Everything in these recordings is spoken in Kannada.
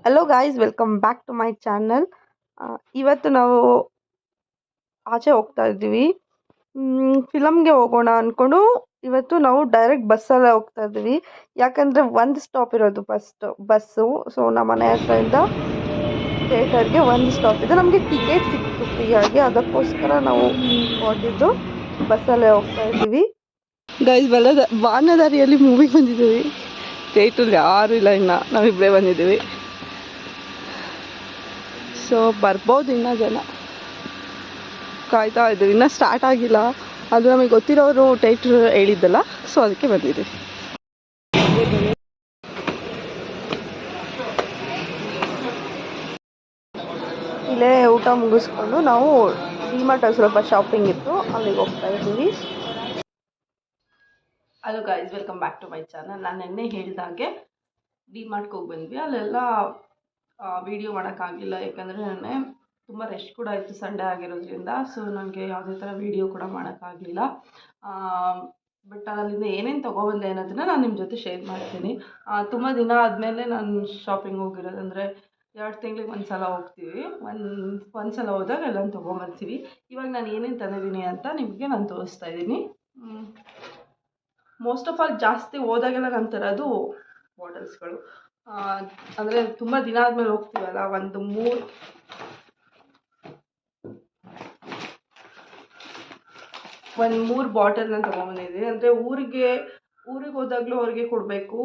Hello guys, welcome back to my channel. ಇವತ್ತು ನಾವು ಆಚೆ ಹೋಗ್ತಾ ಇದ್ದೀವಿ. ಫಿಲಮ್ಗೆ ಹೋಗೋಣ ಅಂದ್ಕೊಂಡು ಇವತ್ತು ನಾವು ಡೈರೆಕ್ಟ್ ಬಸ್ಸಲ್ಲೇ ಹೋಗ್ತಾ ಇದ್ದೀವಿ. ಯಾಕಂದರೆ ಒಂದು ಸ್ಟಾಪ್ ಇರೋದು ಬಸ್ಸು. ಸೊ ನಮ್ಮ ಮನೆ ಹತ್ರದಿಂದ ಥಿಯೇಟರ್ಗೆ ಒಂದು ಸ್ಟಾಪ್ ಇದೆ. ನಮಗೆ ಟಿಕೆಟ್ ಸಿಕ್ತು ಫ್ರೀಯಾಗಿ, ಅದಕ್ಕೋಸ್ಕರ ನಾವು ಹೊರಟಿದ್ದು ಬಸ್ಸಲ್ಲೇ ಹೋಗ್ತಾ ಇದ್ದೀವಿ. ಗೈಸ್, ಬಾನದಾರಿಯಲ್ಲಿ ಮೂವಿಗೆ ಬಂದಿದ್ದೀವಿ. ಥಿಯೇಟ್ರಲ್ಲಿ ಯಾರೂ ಇಲ್ಲ, ಇನ್ನು ನಾವಿಬ್ಬರೇ ಬಂದಿದ್ದೀವಿ. ಸೊ ಬರ್ಬೋದು ಇನ್ನೂ ಜನ, ಕಾಯ್ತಾ ಇದ್ದೀವಿ. ಇನ್ನೂ ಸ್ಟಾರ್ಟ್ ಆಗಿಲ್ಲ. ಅದು ನಮಗೆ ಗೊತ್ತಿರೋರು ಥಿಯೇಟ್ರ್ ಹೇಳಿದ್ದಲ್ಲ, ಸೊ ಅದಕ್ಕೆ ಬಂದಿದ್ದೀವಿ. ಇಲ್ಲೇ ಊಟ ಮುಗಿಸ್ಕೊಂಡು ನಾವು ಡಿಮಾರ್ಟಲ್ಲಿ ಸ್ವಲ್ಪ ಶಾಪಿಂಗ್ ಇತ್ತು, ಅಲ್ಲಿಗೆ ಹೋಗ್ತಾ ಇದ್ದೀವಿ. Hello guys, welcome back to my channel. ನಾನು ನೆನ್ನೆ ಹೇಳಿದಾಗೆ ಡಿಮಾರ್ಟ್ಗೆ ಹೋಗಿ ಬಂದ್ವಿ. ಅಲ್ಲೆಲ್ಲ ವೀಡಿಯೋ ಮಾಡೋಕ್ಕಾಗಲಿಲ್ಲ, ಯಾಕಂದರೆ ನೆನ್ನೆ ತುಂಬ ರೆಸ್ಟ್ ಕೂಡ ಇತ್ತು, ಸಂಡೇ ಆಗಿರೋದ್ರಿಂದ. ಸೊ ನನಗೆ ಯಾವುದೇ ಥರ ವೀಡಿಯೋ ಕೂಡ ಮಾಡೋಕ್ಕಾಗಲಿಲ್ಲ. ಬಟ್ ಅಲ್ಲಿಂದ ಏನೇನು ತೊಗೊಬಂದೆ ಅನ್ನೋದನ್ನು ನಾನು ನಿಮ್ಮ ಜೊತೆ ಶೇರ್ ಮಾಡ್ತೀನಿ. ತುಂಬ ದಿನ ಆದಮೇಲೆ ನಾನು ಶಾಪಿಂಗ್ ಹೋಗಿರೋದು, ಅಂದರೆ 2 ತಿಂಗಳಿಗೆ ಒಂದು ಸಲ ಹೋಗ್ತೀವಿ. ಒಂದು ಸಲ ಹೋದಾಗ ಎಲ್ಲ ತೊಗೊಂಬರ್ತೀವಿ. ಇವಾಗ ನಾನು ಏನೇನು ತಂದಿದ್ದೀನಿ ಅಂತ ನಿಮಗೆ ನಾನು ತೋರಿಸ್ತಾ ಇದ್ದೀನಿ. ಮೋಸ್ಟ್ ಆಫ್ ಆಲ್ ಜಾಸ್ತಿ ಹೋದಾಗೆಲ್ಲ ನಾನು ತರೋದು ಬಾಟಲ್ಸ್ಗಳು. ಅಂದರೆ ತುಂಬ ದಿನ ಆದಮೇಲೆ ಹೋಗ್ತೀವಲ್ಲ, ಒಂದು 3 ಬಾಟಲ್ನ ತೊಗೊಂಬಂದಿದ್ದೀನಿ. ಅಂದರೆ ಊರಿಗೆ ಹೋದಾಗಲೂ ಅವ್ರಿಗೆ ಕೊಡಬೇಕು.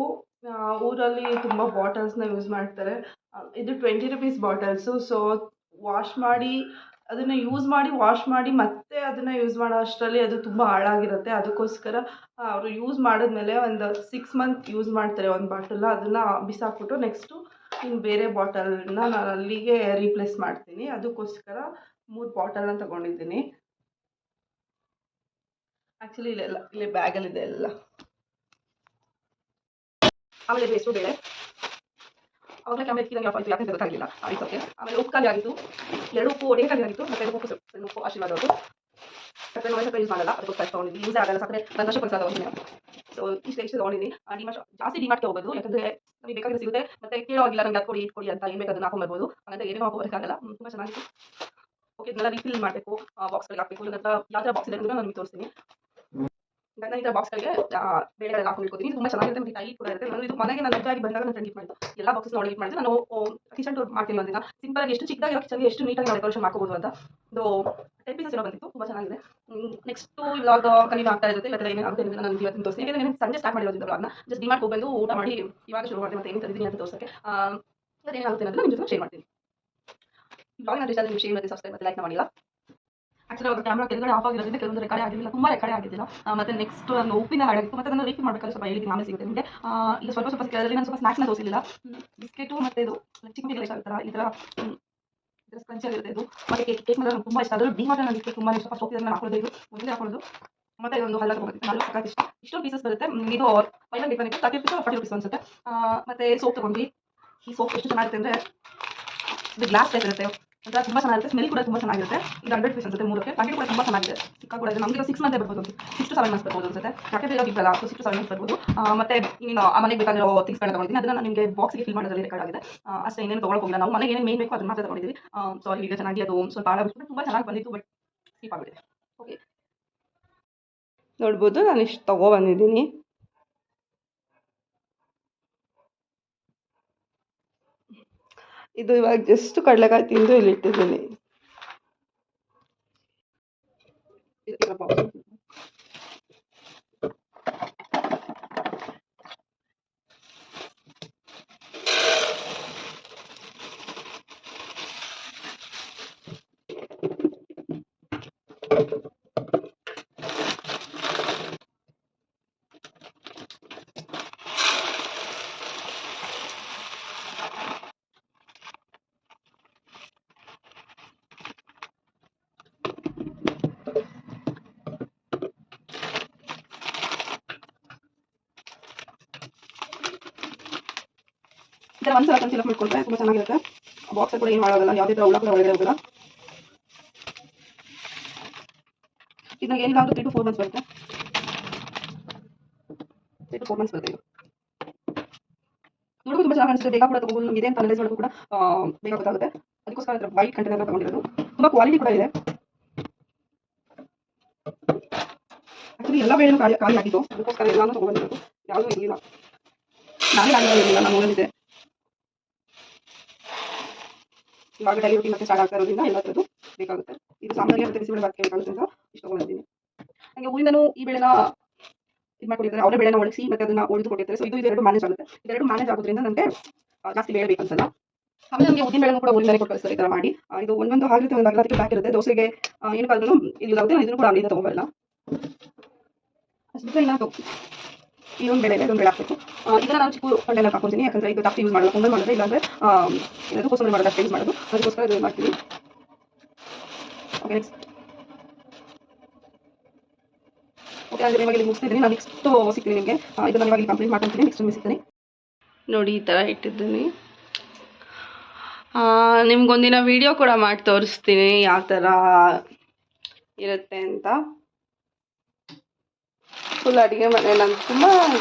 ಊರಲ್ಲಿ ತುಂಬ ಬಾಟಲ್ಸ್ನ ಯೂಸ್ ಮಾಡ್ತಾರೆ. ಇದು 20 ರುಪೀಸ್ ಬಾಟಲ್ಸು. ಸೊ ಅದನ್ನು ವಾಶ್ ಮಾಡಿ ಮತ್ತೆ ಅದನ್ನು ಯೂಸ್ ಮಾಡೋ ಅಷ್ಟರಲ್ಲಿ ಅದು ತುಂಬ ಹಾಳಾಗಿರುತ್ತೆ. ಅದಕ್ಕೋಸ್ಕರ ಅವರು ಯೂಸ್ ಮಾಡಿದ್ಮೇಲೆ ಒಂದು 6 ಮಂತ್ ಯೂಸ್ ಮಾಡ್ತಾರೆ ಒಂದು ಬಾಟಲ್ನ. ಅದನ್ನು ಬಿಸಾಕ್ಬಿಟ್ಟು ನೆಕ್ಸ್ಟು ಇನ್ನು ಬೇರೆ ಬಾಟಲ್ನ ನಾನು ಅಲ್ಲಿಗೆ ರೀಪ್ಲೇಸ್ ಮಾಡ್ತೀನಿ. ಅದಕ್ಕೋಸ್ಕರ 3 ಬಾಟಲ್ನ ತೊಗೊಂಡಿದ್ದೀನಿ. ಆ್ಯಕ್ಚುಲಿ ಇಲ್ಲಿ ಬ್ಯಾಗಲ್ಲಿದೆ ಎಲ್ಲ. ಆಮೇಲೆ ಇದು ಹೆಸರು ಬೇಳೆ, ಅವಾಗಲೇ ಕ್ಯಾಮ್ರಾ ಎತ್ತಿದಂಗೆ ಆಫ್ ಆಯಿತು, ಯಾಕಂತ ಗೊತ್ತಾಗಲಿಲ್ಲ. ಓಕೆ. ಆಮೇಲೆ ಉಪ್ಪು ಖಾಲಿ ಆಗಿತ್ತು, 2 ಉಪ್ಪು ಒಡೆ ಖಾಲಿ ಆಗಿತ್ತು, ಮತ್ತು ಉಪ್ಪು ಆಶೀರ್ವಾದ ಅವರು ಸಕ್ಕರೆ ನೋಡಿ ಸಕ್ಕರೆ ಯೂಸ್ ಮಾಡಲ್ಲ, ಅದಕ್ಕೋಸ್ಕರ ತೊಗೊಂಡಿದ್ದೀನಿ. ಯೂಸೇ ಆಗಲ್ಲ ಸಕ್ಕರೆ, ಒಂದು ವರ್ಷಕ್ಕೆ ಒಂದು ಸಲ ತೊಗೊಂಡಿದ್ದೀನಿ. ಸೊ ಇಷ್ಟು ತೊಗೊಂಡಿದ್ದೀನಿ. ಜಾಸ್ತಿ ಡಿಮಾರ್ಟ್ಗೆ ಹೋಗೋದು, ಯಾಕಂದರೆ ನಮಗೆ ಬೇಕಾಗಿರೋ ಸಿಗುತ್ತೆ. ಮತ್ತು ಕೇಳೋವಾಗಿಲ್ಲ ನಂಗೆ ಅದು ಕೊಡಿ ಅಂತ, ಏನು ಬೇಕು ಅದನ್ನು ಹಾಕೊಂಡ್ಬರ್ಬೋದು. ಹಾಗಂತ ಏನೇನೋ ಹಾಕೋಬರೋಕ್ಕಾಗಲ್ಲ. ತುಂಬ ಚೆನ್ನಾಗಿತ್ತು. ಓಕೆ, ಇದನ್ನೆಲ್ಲ ರೀಫಿಲ್ ಮಾಡಬೇಕು, ಬಾಕ್ಸ್ಗಳಿಗೆ ಹಾಕಬೇಕು. ನನ್ನ ಹತ್ರ ಯಾವ ಥರ ಬಾಕ್ಸ್ ಇದೆ ಅಂತ ನಾನು ನಿಮಗೆ ತೋರಿಸ್ತೀನಿ. ನಾನು ಈ ಥರ ಬಾಕ್ಸ್ಗಳಿಗೆ ಬೇಳೆಗಳೆಲ್ಲ ಹಾಕೊಂಡಿರ್ತೀನಿ. ತುಂಬ ಚೆನ್ನಾಗಿರುತ್ತೆ, ಮತ್ತು ಟೈಟ್ ಕೂಡ ಇರುತ್ತೆ. ನಾನು ಇದು ಮನೆಗೆ ನಾನು ಹೆಚ್ಚಾಗಿ ಬಂದಾಗ ನಾನು ಟ್ರೆಂಡ್ ಮಾಡಿದ್ದು ಎಲ್ಲ ಬಾಕ್ಸಸ್ ಒಳಗೆ ಮಾಡಿದ್ದು. ನಾನು ಕಿಚನ್ ಟೂರ್ ಮಾಡ್ತೀನಿ ಒಂದಿನ. ಸಿಂಪಲಾಗಿ ಎಷ್ಟು ಚಿಕ್ಕದಾಗಿರೋ ಕಿಚನ್ಗೆ ಎಷ್ಟು ನೀಟಾಗಿ ನಾವು ಡೆಕೋರೇಷನ್ ಮಾಡ್ಕೋಬೋದು ಅಂತ. ಇದು 10 ಪೀಸಸ್ ಏನೋ ಬಂದಿತ್ತು, ತುಂಬ ಚೆನ್ನಾಗಿದೆ. ನೆಕ್ಸ್ಟು ಇವಾಗ ಕಂಟಿನ್ಯೂ ಆಗ್ತಾ ಇರುತ್ತೆ. ಇವತ್ತೆಲ್ಲ ಏನೇನು ಆಗುತ್ತೆ ನಾನು ಇವತ್ತಿನ ತೋರಿಸ್ತೀನಿ. ಯಾಕಂದರೆ ನಾನು ಸಂಜೆ ಸ್ಟಾರ್ಟ್ ಮಾಡಿರೋದು ಬ್ಲಾಗ್ನ. ಜಸ್ಟ್ ಡಿಮಾರ್ಟ್ ಹೋಗಿ ಬಂದು ಊಟ ಮಾಡಿ ಇವಾಗ ಶುರು ಮಾಡಿದೆ. ಮತ್ತು ಏನು ತಂದಿದ್ದೀನಿ ಅಂತ ತೋರಿಸೋಕ್ಕೆ ಅದೇನಾಗುತ್ತೆ ಅನ್ನೋದನ್ನ ನಿಮ್ಮ ಜೊತೆ ಶೇರ್ ಮಾಡ್ತೀನಿ. ಬ್ಲಾಗ್ನ ಇಷ್ಟ ಆದರೆ ನೀವು ಶೇರ್ ಮತ್ತು ಸಬ್ಸ್ಕ್ರೈಬ್ ಮತ್ತು ಲೈಕ್ನ ಮಾಡಿಲ್ಲ. ಆಕ್ಚುಲಿ ಅವಾಗ ಕ್ಯಾಮ್ರಾ ಕೆಳಗಡೆ ಆಫ್ ಆಗಿರೋದ್ರಿಂದ ಕೆಲವೊಂದು ರೆಕಾರ್ಡ್ ಆಗಿಲ್ಲ, ತುಂಬ ರೆಕಾರ್ಡ್ ಆಗಿದ್ದಿಲ್ಲ. ಮತ್ತು ನೆಕ್ಸ್ಟ್ ನಾನು ಉಪ್ಪಿನ ಹಾಳಾಗಿತ್ತು, ಮತ್ತು ನಾನು ರೀಫಿಲ್ ಮಾಡಬೇಕಾದ್ರೆ ಸ್ವಲ್ಪ ಹೇಳಿದ್ದೀನಿ, ಆಮೇಲೆ ಸಿಗುತ್ತೆ ನಿಮಗೆ. ಈಗ ಸ್ವಲ್ಪ ಕೇಳಿದ್ರೆ ನಾನು ಸ್ವಲ್ಪ ಸ್ನಾಕ್ಸ್ನ ತೋರಿಸಲಿಲ್ಲ. ಬಿಸ್ಕೆಟು ಮತ್ತು ಇದು ಚಿಕ್ಕ ಮಕ್ಕಳಿಗೆ ಇಷ್ಟ ಆಗ್ತಾರೆ ಈ ಥರ ಸ್ಕ್ರಂಚಿಯಾಗಿರುತ್ತೆ ಇದು. ಮತ್ತು ಕೇಕ್ ಮೇಲೆ ನನಗೆ ತುಂಬ ಇಷ್ಟ. ಅದರಲ್ಲಿ ಡಿಮಾರ್ಟ್ ನನಗೆ ಕೇಕ್ ತುಂಬ ಇಷ್ಟ. ಫಸ್ಟ್ ಹೋಗ್ತಿದ್ರೆ ನಾನು ಹಾಕೊಳ್ಳೋದು ಇದು ಮೊದಲೇ ಹಾಕೊಳ್ಳೋದು. ಮತ್ತು ಇದೊಂದು ಹಲ್ಲ ತೊಗೊಂಡಿದ್ದೀನಿ, ನಾನು ಸಾಕಾಗಿ ಇಷ್ಟೊಂದು ಪೀಸಸ್ ಬರುತ್ತೆ. ಇದು 5 ಡಿಫರೆಂಟ್ 30 ರುಪೀಸ್ 40 ರುಪೀಸ್ ಅನ್ಸುತ್ತೆ. ಮತ್ತು ಸೋಪ್ ತೊಗೊಂಡ್ವಿ. ಈ ಸೋಪ್ ಎಷ್ಟು ಚೆನ್ನಾಗಿರುತ್ತೆ ಅಂದರೆ ಇದು ಗ್ಲಾಸ್ ಟೈಪ್ ಇರುತ್ತೆ, ಒಂಥರ ತುಂಬ ಚೆನ್ನಾಗಿರುತ್ತೆ. ಸ್ಮೆಲ್ ಕೂಡ ತುಂಬ ಚೆನ್ನಾಗಿರುತ್ತೆ. ಇದು 100 ಪೀಸ್ ಅನ್ಸುತ್ತೆ 3ಕ್ಕೆ. ಪ್ಯಾಕೆಟ್ ಕೂಡ ತುಂಬ ಚೆನ್ನಾಗಿದೆ, ಚಿಕ್ಕ ಕೂಡ ಇದೆ. ನಮಗೆ 6 ಮಂತ್ ಬರ್ಬೋದು, 6 to 7 ಮಂತ್ಸ್ ಬರ್ಬೋದು ಅನ್ಸುತ್ತೆ. ಪ್ಯಾಕೆಟ್ ಇರೋದಿಲ್ಲ, 6 to 7 ಮಂತ್ಸ್ ಬರ್ಬೋದು. ಮತ್ತು ಇನ್ನೇನು ಆ ಮನೆಗೆ ಬೇಕಾಗಿರೋ ಥಿಂಗ್ಸ್ಗಳನ್ನ ತೊಗೊಂಡಿದ್ದೀನಿ. ಅದನ್ನು ನಾನು ನಿಮಗೆ ಬಾಕ್ಸ್ಗೆ ಫಿಲ್ ಮಾಡೋದ್ರಲ್ಲಿ ರೆಕಾರ್ಡ್ ಆಗಿದೆ. ಅಷ್ಟೇ, ಇನ್ನೇನು ತೊಗೊಳಕ್ಕೆ ಹೋಗಿಲ್ಲ. ನಾವು ಮನೆಗೆ ಏನೇನು ಮೇನ್ ಬೇಕು ಅದನ್ನು ಮಾತ್ರ ತೊಗೊಂಡಿದ್ದೀವಿ. ಸಾರಿ, ಈಗ ಚೆನ್ನಾಗಿ ಅದು ಸ್ವಲ್ಪ ಹಾಳಾಗ್ಬಿಟ್ಟು ತುಂಬ ಚೆನ್ನಾಗಿ ಬಂದಿತ್ತು, ಬಟ್ ಸ್ಕಿಪ್ ಆಗಿಬಿಟ್ಟಿದೆ. ಓಕೆ, ನೋಡ್ಬೋದು ನಾನು ಇಷ್ಟು ತೊಗೊಬಂದಿದ್ದೀನಿ. ಇದು ಇವಾಗ ಜಸ್ಟ್ ಕಡಲೆಕಾಯಿ ತಿಂದು ಇಲ್ಲಿ ಇಟ್ಟಿದ್ದೀನಿ. ಈ ಥರ ಒಂದ್ಸಲ ಕನ್ಸಿಲ್ ಮಾಡ್ಕೊಂಡ್ರೆ ತುಂಬ ಚೆನ್ನಾಗಿರುತ್ತೆ. ಬಾಕ್ಸ್ ಕೂಡ ಏನು ಮಾಡೋಲ್ಲ, ಯಾವುದೇ ಥರ ಹುಳ ಕೂಡ ಒಳಗಡೆ ಹೋಗಲ್ಲ. ಇದು ನನಗೆ ಏನಿಲ್ಲ 3 to 4 ಮಂತ್ಸ್ ಬರುತ್ತೆ. 3 to 4 ಮಂತ್ಸ್ ಬರುತ್ತೆ. ಇದು ನೋಡೋದು ತುಂಬ ಚೆನ್ನಾಗಿ ಕಾಣಿಸುತ್ತೆ. ಬೇಗ ಕೂಡ ತಗೋಬೋದು. ನಿಮಗೆ ಇದೆ ಅಂತ ಅನಲೈಸ್ ಮಾಡೋದು ಕೂಡ ಬೇಗ ಗೊತ್ತಾಗುತ್ತೆ. ಅದಕ್ಕೋಸ್ಕರ ವೈಟ್ ಕಂಟೈನರ್ ತಗೊಂಡಿರೋದು. ತುಂಬ ಕ್ವಾಲಿಟಿ ಕೂಡ ಇದೆ. ಆಕ್ಚುಲಿ ಎಲ್ಲ ಬೇಳೆನೂ ಖಾಲಿ ಆಗಿತ್ತು, ಅದಕ್ಕೋಸ್ಕರ ಎಲ್ಲಾನು ತಗೊಂಡಿರೋದು. ಯಾವುದೂ ಇರಲಿಲ್ಲ, ನಾನೇ ಆಗಿರಲಿಲ್ಲ, ನಾನು ಊರಲ್ಲಿದ್ದೆ. ಇವಾಗ ಡೈಲಿ ರೂಟೀನ್ ಮತ್ತೆ ಸ್ಟಾರ್ಟ್ ಆಗ್ತಾ ಇರೋದ್ರಿಂದ ಎಲ್ಲ ಥರದ್ದು ಬೇಕಾಗುತ್ತೆ. ಇದು ಸಾಂಬಾರಿಗೆ ಮತ್ತೆ ಬಿಸಿಬೇಳೆ ಭಾತಕ್ಕೆ ಬೇಕಾಗುತ್ತೆ ಅಂತ ಇಷ್ಟು ತಗೊಂಡಿದ್ದೀನಿ. ನನಗೆ ಊರಿಂದನೂ ಈ ಬೆಳೆನ ಇದು ಮಾಡ್ಕೊಂಡಿರ್ತಾರೆ, ಅವರೇ ಬೆಳೆನ ಒಣಗಿಸಿ ಮತ್ತೆ ಅದನ್ನ ಉಳಿದು ಕೊಟ್ಟಿರ್ತಾರೆ. ಸೊ ಇದೆರಡು ಮ್ಯಾನೇಜ್ ಆಗುತ್ತೆ. ಇದೆರಡು ಮ್ಯಾನೇಜ್ ಆಗೋದ್ರಿಂದ ನನಗೆ ಜಾಸ್ತಿ ಬೇಳೆ ಬೇಕಂತಲ್ಲ. ಆಮೇಲೆ ನಮಗೆ ಉದ್ದಿನ ಬೇಳೆನೂ ಕೂಡ ಊರಿಂದಲೇ ಕೊಟ್ಟು ಕಳಿಸ್ತಾರೆ ಈ ಥರ ಮಾಡಿ. ಇದು ಒಂದೊಂದು ಆಗಿರುತ್ತೆ, ಒಂದು ಅಗಲಕ್ಕೆ ಪ್ಯಾಕ್ ಇರುತ್ತೆ. ದೋಸೆಗೆ ಏನಕ್ಕಾದ್ರೂ ಇಲ್ಲಿ ಆಗುತ್ತೆ. ನಾನು ಇದನ್ನು ಕೂಡ ಅಂಗಡಿಯಿಂದ ತಗೊಂಬರಲ್ಲ. ಅಷ್ಟು ಇಲ್ಲ ಇದೊಂದು ಬೆಳೆ ಇದೆ, ಇದೊಂದು ಬೆಳೆ ಹಾಕಬೇಕು. ಇದನ್ನ ನಾನು ಚಿಕ್ಕ ಕಂಟೈನರ್ ಹಾಕೊತೀನಿ, ಯಾಕಂದರೆ ಇದು ಜಾಸ್ತಿ ಯೂಸ್ ಮಾಡಲ್ಲ. ಪೊಂಗಲ್ ಮಾಡಿದ್ರೆ ಇಲ್ಲಾಂದರೆ ಏನಾದರೂ ಕೋಸಂಬರಿ ಮಾಡೋದು ಅಷ್ಟೇ ಯೂಸ್ ಮಾಡೋದು. ಅದಕ್ಕೋಸ್ಕರ ಇದು ಮಾಡ್ತೀನಿ. Okay, next. ಓಕೆ, ಅಂದರೆ ಇವಾಗ ಇಲ್ಲಿ ಮುಗಿಸ್ತಿದ್ದೀನಿ. ನಾನು ನೆಕ್ಸ್ಟ್ ಸಿಗ್ತೀನಿ ನಿಮಗೆ. ಇದನ್ನು ಇವಾಗ ಕಂಪ್ಲೀಟ್ ಮಾಡ್ಕೊತೀನಿ. ನೆಕ್ಸ್ಟ್ ನಿಮಗೆ ಸಿಗ್ತೀನಿ. ನೋಡಿ ಈ ಥರ ಇಟ್ಟಿದ್ದೀನಿ. ನಿಮ್ಗೊಂದಿನ ವಿಡಿಯೋ ಕೂಡ ಮಾಡಿ ತೋರಿಸ್ತೀನಿ ಯಾವ ಥರ ಇರುತ್ತೆ ಅಂತ. ಫುಲ್ ಅಡುಗೆ ಮನೆ ನಾನು ತುಂಬ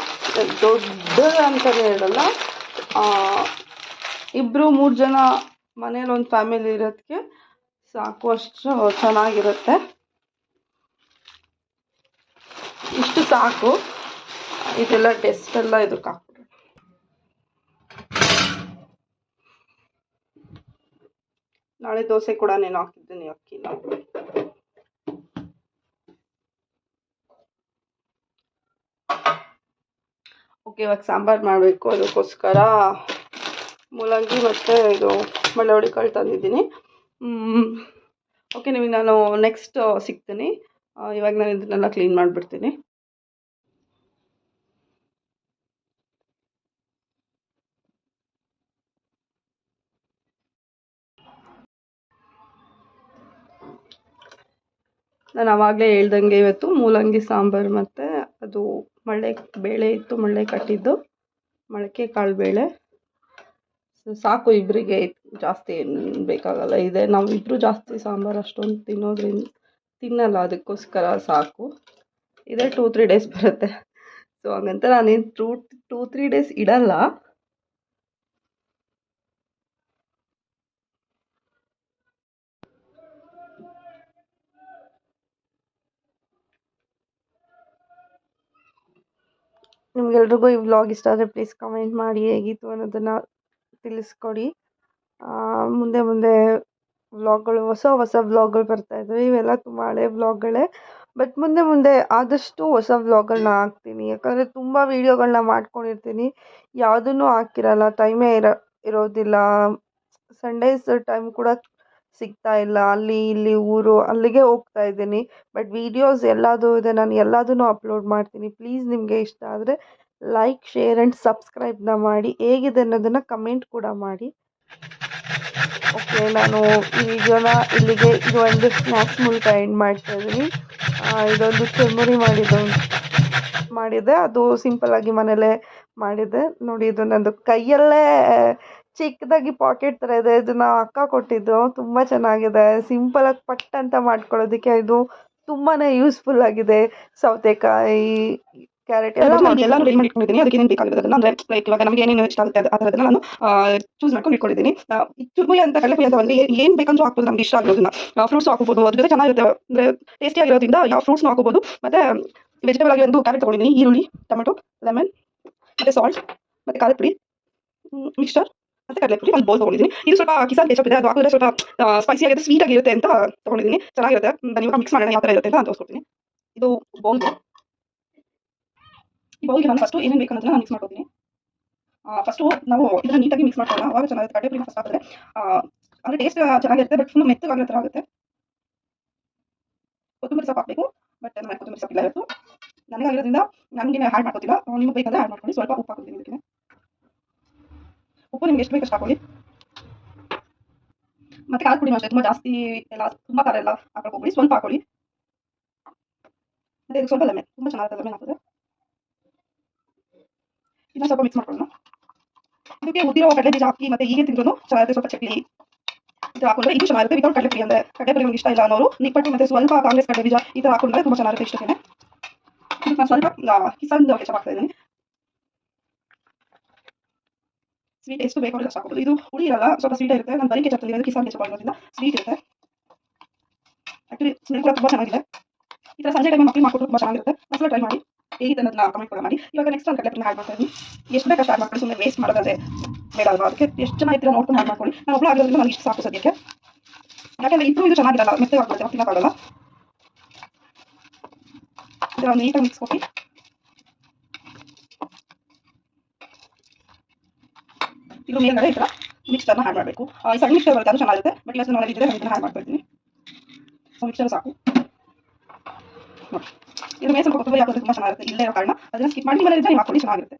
ದೊಡ್ಡದು ಅಂತಲೇ ಹೇಳಲ್ಲ, 2-3 ಜನ ಮನೇಲಿ ಒಂದು ಫ್ಯಾಮಿಲಿ ಇರೋದಕ್ಕೆ ಸಾಕು, ಅಷ್ಟು ಚೆನ್ನಾಗಿರುತ್ತೆ. ಇಷ್ಟು ಸಾಕು. ಇದೆಲ್ಲ ಟೆಸ್ಟ್ ಎಲ್ಲ ಇದಕ್ಕೆ ಹಾಕ್ಬಿಟ್ಟು ನಾಳೆ ದೋಸೆ ಕೂಡ ನಾನು ಹಾಕಿದ್ದೀನಿ ಅಕ್ಕಿನ. ಓಕೆ, ಇವಾಗ ಸಾಂಬಾರು ಮಾಡಬೇಕು. ಅದಕ್ಕೋಸ್ಕರ ಮೂಲಂಗಿ ಮತ್ತು ಇದು ಮಳ್ಳವಳ್ಳಿ ಕಾಳು ತಂದಿದ್ದೀನಿ. ಓಕೆ, ನಿಮಗೆ ನಾನು ನೆಕ್ಸ್ಟ್ ಸಿಗ್ತೀನಿ. ಇವಾಗ ನಾನು ಇದನ್ನೆಲ್ಲ ಕ್ಲೀನ್ ಮಾಡಿಬಿಡ್ತೀನಿ. ನಾನು ಆವಾಗಲೇ ಹೇಳ್ದಂಗೆ ಇವತ್ತು ಮೂಲಂಗಿ ಸಾಂಬಾರು ಮತ್ತು ಅದು ಮಳ್ಳೆ ಬೇಳೆ ಇತ್ತು, ಮಳ್ಳೆ ಕಟ್ಟಿದ್ದು ಮೊಳಕೆ ಕಾಳು ಬೇಳೆ. ಸಾಕು ಇಬ್ಬರಿಗೆ, ಜಾಸ್ತಿ ಏನು ಬೇಕಾಗಲ್ಲ. ಇದೆ ನಾವು ಇಬ್ಬರು ಜಾಸ್ತಿ ಸಾಂಬಾರು ಅಷ್ಟೊಂದು ತಿನ್ನಲ್ಲ, ಅದಕ್ಕೋಸ್ಕರ ಸಾಕು. ಇದೇ 2-3 ಡೇಸ್ ಬರುತ್ತೆ. ಸೊ ಹಂಗಂತ ನಾನೇನು 2-3 ಡೇಸ್ ಇಡಲ್ಲ. ನಿಮ್ಗೆಲ್ರಿಗೂ ಈ ವ್ಲಾಗ್ ಇಷ್ಟ ಆದರೆ ಪ್ಲೀಸ್ ಕಮೆಂಟ್ ಮಾಡಿ ಹೇಗಿತ್ತು ಅನ್ನೋದನ್ನು ತಿಳಿಸ್ಕೊಡಿ. ಮುಂದೆ ಮುಂದೆ ವ್ಲಾಗ್ಗಳು, ಹೊಸ ವ್ಲಾಗ್ಗಳು ಬರ್ತಾಯಿದ್ದಾವೆ. ಇವೆಲ್ಲ ತುಂಬ ಹಳೆ ವ್ಲಾಗ್ಗಳೇ, ಬಟ್ ಮುಂದೆ ಆದಷ್ಟು ಹೊಸ ವ್ಲಾಗ್ಗಳನ್ನ ಹಾಕ್ತೀನಿ. ಯಾಕಂದರೆ ತುಂಬ ವೀಡಿಯೋಗಳನ್ನ ಮಾಡ್ಕೊಂಡಿರ್ತೀನಿ, ಯಾವುದನ್ನು ಹಾಕಿರಲ್ಲ, ಟೈಮೇ ಇರೋದಿಲ್ಲ. ಸಂಡೇಸ್ ಟೈಮ್ ಕೂಡ ಸಿಗ್ತಾ ಇಲ್ಲ. ಅಲ್ಲಿ ಇಲ್ಲಿ ಊರು ಅಲ್ಲಿಗೆ ಹೋಗ್ತಾ ಇದ್ದೀನಿ. ಬಟ್ ವೀಡಿಯೋಸ್ ಎಲ್ಲದೂ ಇದೆ, ನಾನು ಎಲ್ಲದನ್ನು ಅಪ್ಲೋಡ್ ಮಾಡ್ತೀನಿ. ಪ್ಲೀಸ್ ನಿಮಗೆ ಇಷ್ಟ ಆದರೆ ಲೈಕ್, ಶೇರ್ ಆ್ಯಂಡ್ ಸಬ್ಸ್ಕ್ರೈಬ್ನ ಮಾಡಿ. ಹೇಗಿದೆ ಅನ್ನೋದನ್ನು ಕಮೆಂಟ್ ಕೂಡ ಮಾಡಿ. ಓಕೆ, ನಾನು ಈ ವಿಡಿಯೋನ ಇಲ್ಲಿಗೆ ಇದು ಒಂದು ಸ್ನ್ಯಾಕ್ಸ್ ಮೂಲಕ ಎಂಡ್ ಮಾಡ್ತಾ ಇದ್ದೀನಿ. ಇದೊಂದು ಚುರ್ಮುರಿ ಮಾಡಿದೆ, ಅದು ಸಿಂಪಲ್ಲಾಗಿ ಮನೇಲೇ ಮಾಡಿದ್ದೆ. ನೋಡಿ, ಇದು ನಂದು ಕೈಯಲ್ಲೇ ಚಿಕ್ಕದಾಗಿ ಪಾಕೆಟ್ ಥರ ಇದೆ. ಇದನ್ನು ಅಕ್ಕ ಕೊಟ್ಟಿದ್ದು, ತುಂಬ ಚೆನ್ನಾಗಿದೆ. ಸಿಂಪಲಾಗಿ ಪಟ್ ಅಂತ ಮಾಡ್ಕೊಳ್ಳೋದಕ್ಕೆ ಇದು ತುಂಬಾ ಯೂಸ್ಫುಲ್ ಆಗಿದೆ. ಸೌತೆಕಾಯಿ, ಕ್ಯಾರೆಟ್ ಎಲ್ಲ ಎಲ್ಲಾನು ರೆಡಿ ಮಾಡಿಕೊಂಡಿದ್ದೀನಿ. ಅದಕ್ಕೆ ಏನೇನು ಬೇಕಾಗಿರೋದನ್ನ ಅಂದರೆ ಲೈಕ್ ಇವಾಗ ನಮಗೆ ಏನೇನು ಇಷ್ಟ ಆಗುತ್ತೆ ಆ ಥರದನ್ನ ನಾನು ಚೂಸ್ ಮಾಡ್ಕೊಂಡು ಇಟ್ಕೊಂಡಿದ್ದೀನಿ. ಚುರ್ಮುರಿ ಅಂತ ಕಡಲೆಪುರಿ ಅಂತ ಬಂದರೆ ಏನು ಬೇಕಂದ್ರೂ ಹಾಕ್ಬೋದು. ನಮ್ಗೆ ಇಷ್ಟ ಆಗಿರೋದನ್ನ ಫ್ರೂಟ್ಸ್ ಹಾಕೋಬೋದು. ಅದ್ರ ಜೊತೆ ಚೆನ್ನಾಗಿರುತ್ತೆ, ಅಂದರೆ ಟೇಸ್ಟಿಯಾಗಿರೋದ್ರಿಂದ ಯಾವ ಫ್ರೂಟ್ಸ್ನು ಹಾಕೋಬೋದು. ಮತ್ತು ವೆಜಿಟೇಬಲ್ ಆಗಿ ಒಂದು ಕ್ಯಾರೆಟ್ ತೊಗೊಂಡಿದ್ದೀನಿ, ಈರುಳ್ಳಿ, ಟೊಮೆಟೊ, ಲೆಮನ್ ಮತ್ತು ಸಾಲ್ಟ್ ಮತ್ತು ಖಾರದ ಪುಡಿ, ಮಿಕ್ಸ್ಚರ್ ಮತ್ತು ಕಡಲೆಪುರಿ ಒಂದು ಬೌಲ್ ತೊಗೊಂಡಿದ್ದೀನಿ. ಇದು ಸ್ವಲ್ಪ ಕಿಸಾನ್ ಕೆಚಪ್ ಇದೆ, ಅದು ಹಾಕಿದ್ರೆ ಸ್ವಲ್ಪ ಸ್ಪೈಸಿ ಆಗಿದೆ, ಸ್ವೀಟ್ ಆಗಿರುತ್ತೆ ಅಂತ ತೊಗೊಂಡಿದ್ದೀನಿ. ಚೆನ್ನಾಗಿರುತ್ತೆ. ನಾನು ಇವಾಗ ಮಿಕ್ಸ್ ಮಾಡೋಣ ಯಾವ ಥರ ಇರುತ್ತೆ ಅಂತ ತೋರಿಸ್ಕೊಡ್ತೀನಿ. ಇದು ಬೌಲ್. ಈ ಬೌಲ್ಗೆ ನಾನು ಫಸ್ಟು ಏನೇನು ಬೇಕನ್ನೋದನ್ನ ನಾನು ಮಿಕ್ಸ್ ಮಾಡ್ಕೊತೀನಿ. ಫಸ್ಟು ನಾವು ಇದನ್ನು ನೀಟಾಗಿ ಮಿಕ್ಸ್ ಮಾಡ್ಕೊಳ್ಳೋಣ, ಆವಾಗ ಚೆನ್ನಾಗಿರುತ್ತೆ. ಕಡಲೆಪುರಿ ಫಸ್ಟ್ ಹಾಕಿದ್ರೆ ಅಂದರೆ ಟೇಸ್ಟ್ ಚೆನ್ನಾಗಿರುತ್ತೆ, ಬಟ್ ಫುಲ್ ಮೆತ್ತಗಾಗೋ ಥರ ಆಗುತ್ತೆ. ಕೊತ್ತಂಬರಿ ಸೊಪ್ಪು ಹಾಕಬೇಕು, ಬಟ್ ನಾನು ಕೊತ್ತಂಬರಿ ಸೊಪ್ಪು ಇಲ್ಲ ಇವತ್ತು. ನನಗಾಗಿರೋದ್ರಿಂದ ನನಗೆ ಆ್ಯಡ್ ಮಾಡ್ಕೊತಿಲ್ಲ. ನಿಮಗೆ ಬೇಕಾದರೆ ಆ್ಯಡ್ ಮಾಡ್ಕೊಳ್ಳಿ. ಸ್ವಲ್ಪ ಉಪ್ಪು ಹಾಕ್ತೀನಿ ಇದಕ್ಕೆ. ಉಪ್ಪು ನಿಮ್ಗೆ ಎಷ್ಟು ಬೇಕಷ್ಟು ಹಾಕೊಳ್ಳಿ. ಮತ್ತು ಖಾರದ ಪುಡಿ ಅಷ್ಟೇ, ತುಂಬ ಜಾಸ್ತಿ ಎಲ್ಲ ತುಂಬ ಖಾರ ಎಲ್ಲ ಹಾಕಕ್ಕೆ ಹೋಗ್ಬಿಡಿ, ಸ್ವಲ್ಪ ಹಾಕೊಳ್ಳಿ. ಮತ್ತು ಇದಕ್ಕೆ ಸ್ವಲ್ಪ ಲೆಮನ್, ತುಂಬ ಚೆನ್ನಾಗಿರುತ್ತೆ ಲೆಮನ್ ಹಾಕಿದ್ರೆ. ಇದನ್ನ ಸ್ವಲ್ಪ ಮಿಕ್ಸ್ ಮಾಡ್ಕೊಳ್ಳೋಣ. ಇದಕ್ಕೆ ಉದ್ದಿರೋ ಕಡಲೆ ಬೀಜ ಹಾಕಿ ಮತ್ತು ಹೀಗೆ ತಿಂದ್ರೂ ಚೆನ್ನಾಗಿರುತ್ತೆ. ಸ್ವಲ್ಪ ಚಟ್ನಿ ಈ ಥರ ಹಾಕೊಂಡ್ರೆ ಇದು ಚೆನ್ನಾಗಿರುತ್ತೆ. ವಿತೌಟ್ ಕಡಲೆಪುರಿ ಅಂದರೆ ಕಡಲೆಪುರಿ ನಮ್ಗೆ ಇಷ್ಟ ಇಲ್ಲ ಅನ್ನೋರು ನಿಪ್ಪಟ್ಟು ಮತ್ತು ಸ್ವಲ್ಪ ಕಾಂಗ್ರೆಸ್ ಕಡಲೆ ಬೀಜ ಈ ಥರ ಹಾಕೊಂಡ್ರೆ ತುಂಬ ಚೆನ್ನಾಗಿರುತ್ತೆ. ಇಷ್ಟಕ್ಕೆ ಇದಕ್ಕೆ ನಾನು ಸ್ವಲ್ಪ ಕಿಸಾನ್ ಕೆಚಪ್ ಹಾಕ್ತಾ ಇದ್ದೀನಿ. ಸ್ವೀಟ್ ಎಷ್ಟು ಬೇಕು ಅವ್ರಿಗೆ ಅಷ್ಟು ಹಾಕೋದು. ಇದು ಹುಳಿ ಇರಲ್ಲ, ಸ್ವಲ್ಪ ಸ್ವೀಟ್ ಇರುತ್ತೆ. ನಾನು ಬರೀ ಕೆಚಪ್ ತಂದಿರೋದು, ಕಿಸಾನ್ ಕೆಚಪ್ ಆಗಿರೋದ್ರಿಂದ ಸ್ವೀಟ್ ಇರುತ್ತೆ. ಆ್ಯಕ್ಚುಲಿ ಸ್ಮೆಲ್ ಕೂಡ ತುಂಬ ಚೆನ್ನಾಗಿದೆ. ಈ ಥರ ಸಂಜೆ ಟೈಮ್ ಮಕ್ಕಳು ಮಾಡ್ಕೊಟ್ಟು ತುಂಬ ಚೆನ್ನಾಗಿರುತ್ತೆ. ಒಂದ್ಸಲ ಟ್ರೈ ಮಾಡಿ, ಹೇಗಿತ್ತು ಅನ್ನೋದನ್ನ ಕಮೆಂಟ್ ಕೂಡ ಮಾಡಿ. ಇವಾಗ ನೆಕ್ಸ್ಟ್ ಒಂದು ಕಡಲೆಪುರಿನ ಆ್ಯಡ್ ಮಾಡ್ತಾ ಇದ್ದೀನಿ. ಎಷ್ಟು ಬೇಕಷ್ಟು ಆ್ಯಡ್ ಮಾಡ್ಕೊಳ್ಳಿ, ಸುಮ್ಮನೆ ವೇಸ್ಟ್ ಮಾಡೋದಾದ್ರೆ ಬೇಡ ಅಲ್ವಾ. ಅದಕ್ಕೆ ಎಷ್ಟು ಜನ ಇರ್ತೀರ ನೋಡ್ಕೊಂಡು ಆ್ಯಡ್ ಮಾಡ್ಕೊಳ್ಳಿ. ನಾನು ಒಬ್ಬಳು ಆಗಿರೋದ್ರಿಂದ ನನಗೆ ಇಷ್ಟು ಸಾಕು ಸದ್ಯಕ್ಕೆ. ಯಾಕೆಂದರೆ ಇದು ಚೆನ್ನಾಗಿರಲ್ಲ, ಮೆತ್ತಗೆ ಆಗ್ಬಿಡುತ್ತೆ, ತಿನ್ನೋಕ್ಕಾಗಲ್ಲ. ಇದರ ನೀಟಾಗಿ ಮಿಕ್ಸ್ ಕೊಟ್ಟು ಇದು ಮೇಲ್ಗಡೆ ಈ ಥರ ಮಿಕ್ಸ್ಚರ್ನ ಆ್ಯಡ್ ಮಾಡಬೇಕು. ಈ ಸಣ್ಣ ಮಿಕ್ಸ್ಚರ್ ಬರುತ್ತೆ, ಅದು ಚೆನ್ನಾಗಿರುತ್ತೆ. ಬಟ್ ಇವತ್ತು ನಾನು ಇದ್ದರೆ ನಾನು ಇದನ್ನು ಆ್ಯಡ್ ಮಾಡ್ತಾ ಇದ್ದೀನಿ. ಸೊ ಮಿಕ್ಸ್ಚರ್ ಸಾಕು ನೋಡಿ. ಇದು ಮೇಲೆ ಸ್ವಲ್ಪ ಕೊತ್ತಂಬರಿ ಹಾಕೋದು ತುಂಬ ಚೆನ್ನಾಗಿರುತ್ತೆ. ಇಲ್ಲೇ ಇರೋ ಕಾರಣ ಅದನ್ನು ಸ್ಕಿಪ್ ಮಾಡಿ ಮನೆಯಲ್ಲಿ ನೀವು ಹಾಕೊಳ್ಳಿ, ಚೆನ್ನಾಗಿರುತ್ತೆ.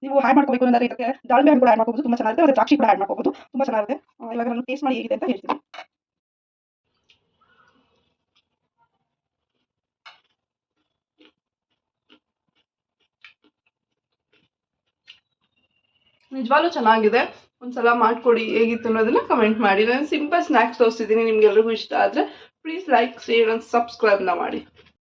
ನೀವು ಆ್ಯಡ್ ಮಾಡ್ಕೋಬೇಕು ಅಂದರೆ ಇದಕ್ಕೆ ದಾಳಿಂಬೆ ಹಣ್ಣು ಕೂಡ ಆ್ಯಡ್ ಮಾಡ್ಕೋಬೋದು, ತುಂಬ ಚೆನ್ನಾಗಿರುತ್ತೆ. ಮತ್ತು ದ್ರಾಕ್ಷಿ ಕೂಡ ಆ್ಯಡ್ ಮಾಡ್ಕೋಬೋದು, ತುಂಬ ಚೆನ್ನಾಗಿರುತ್ತೆ. ಇವಾಗ ನಾನು ಟೇಸ್ಟ್ ಮಾಡಿ ಹೇಗಿದೆ ಅಂತ ಹೇಳ್ತೀನಿ. ನಿಜವಾಗ್ಲೂ ಚೆನ್ನಾಗಿದೆ. ಒಂದ್ಸಲ ಮಾಡ್ಕೊಡಿ, ಹೇಗಿತ್ತು ಅನ್ನೋದನ್ನ ಕಮೆಂಟ್ ಮಾಡಿ. ನಾನು ಸಿಂಪಲ್ ಸ್ನ್ಯಾಕ್ಸ್ ತೋರಿಸಿದ್ದೀನಿ. ನಿಮ್ಗೆಲ್ರಿಗೂ ಇಷ್ಟ ಆದರೆ ಪ್ಲೀಸ್ ಲೈಕ್, ಶೇರ್ ಆ್ಯಂಡ್ ಸಬ್ಸ್ಕ್ರೈಬ್ನ ಮಾಡಿ.